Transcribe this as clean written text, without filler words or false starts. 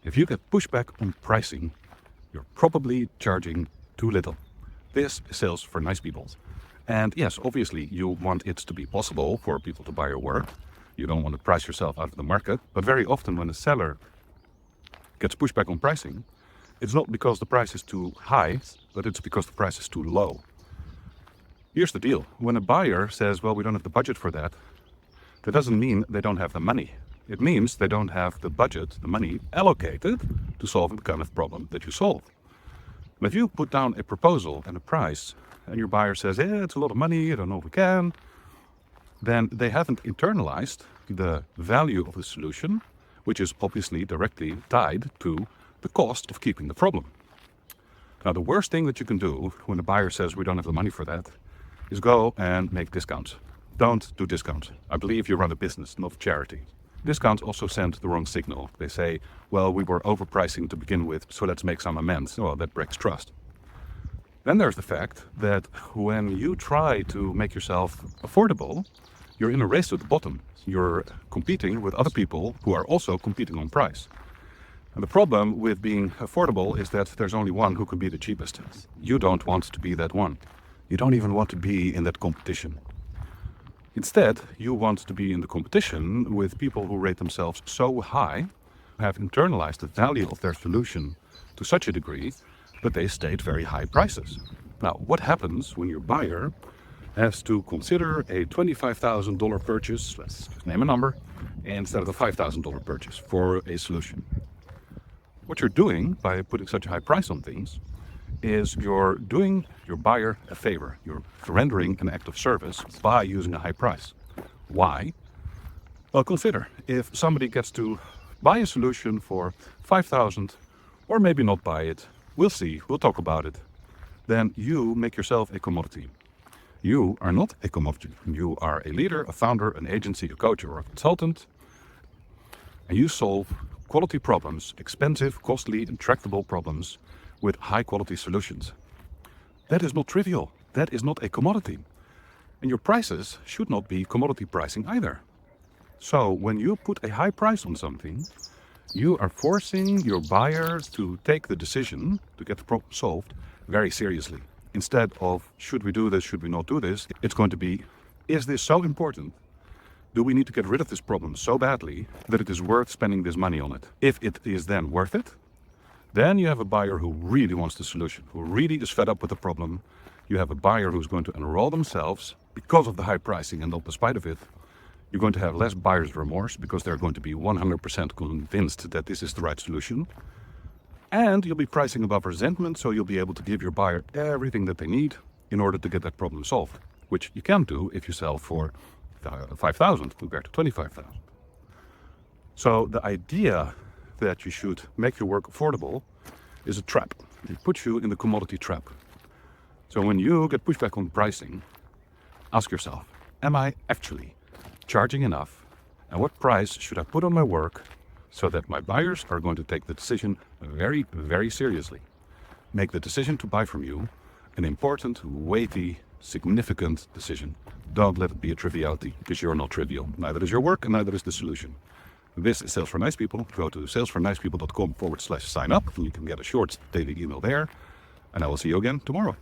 If you get pushback on pricing, you're probably charging too little. This is sales for nice people. And yes, obviously you want it to be possible for people to buy your work. You don't want to price yourself out of the market. But very often when a seller gets pushback on pricing, it's not because the price is too high, but it's because the price is too low. Here's the deal. When a buyer says, well, we don't have the budget for that, that doesn't mean they don't have the money. It means they don't have the budget, the money allocated to solve the kind of problem that you solve. But if you put down a proposal and a price, and your buyer says, yeah, it's a lot of money, I don't know if we can, then they haven't internalized the value of the solution, which is obviously directly tied to the cost of keeping the problem. Now, the worst thing that you can do when a buyer says we don't have the money for that is go and make discounts. Don't do discounts. I believe you run a business, not a charity. Discounts also send the wrong signal. They say, well, we were overpricing to begin with, so let's make some amends. Well, that breaks trust. Then there's the fact that when you try to make yourself affordable, you're in a race to the bottom. You're competing with other people who are also competing on price. And the problem with being affordable is that there's only one who can be the cheapest. You don't want to be that one. You don't even want to be in that competition. Instead, you want to be in the competition with people who rate themselves so high, have internalized the value of their solution to such a degree that they state very high prices. Now, what happens when your buyer has to consider a $25,000 purchase, let's name a number, instead of a $5,000 purchase for a solution? What you're doing by putting such a high price on things is you're doing your buyer a favor. You're rendering an act of service by using a high price. Why? Well, consider if somebody gets to buy a solution for $5,000 or maybe not buy it. We'll see. We'll talk about it. Then you make yourself a commodity. You are not a commodity. You are a leader, a founder, an agency, a coach, or a consultant. And you solve quality problems, expensive, costly, intractable problems with high quality solutions. That is not trivial. That is not a commodity. And your prices should not be commodity pricing either. So when you put a high price on something, you are forcing your buyer to take the decision to get the problem solved very seriously. Instead of, should we do this, should we not do this, it's going to be, is this so important? Do we need to get rid of this problem so badly that it is worth spending this money on it? If it is then worth it, then you have a buyer who really wants the solution, who really is fed up with the problem. You have a buyer who's going to enroll themselves because of the high pricing and not despite of it. You're going to have less buyer's remorse because they're going to be 100% convinced that this is the right solution. And you'll be pricing above resentment, so you'll be able to give your buyer everything that they need in order to get that problem solved, which you can't do if you sell for $5,000 compared to $25,000. So the idea that you should make your work affordable is a trap. It puts you in the commodity trap. So when you get pushback on pricing, ask yourself, am I actually charging enough? And what price should I put on my work so that my buyers are going to take the decision very, very seriously? Make the decision to buy from you an important, weighty, significant decision. Don't let it be a triviality, because you're not trivial. Neither is your work and neither is the solution. This is Sales for Nice People. Go to salesfornicepeople.com/sign up. You can get a short daily email there. And I will see you again tomorrow.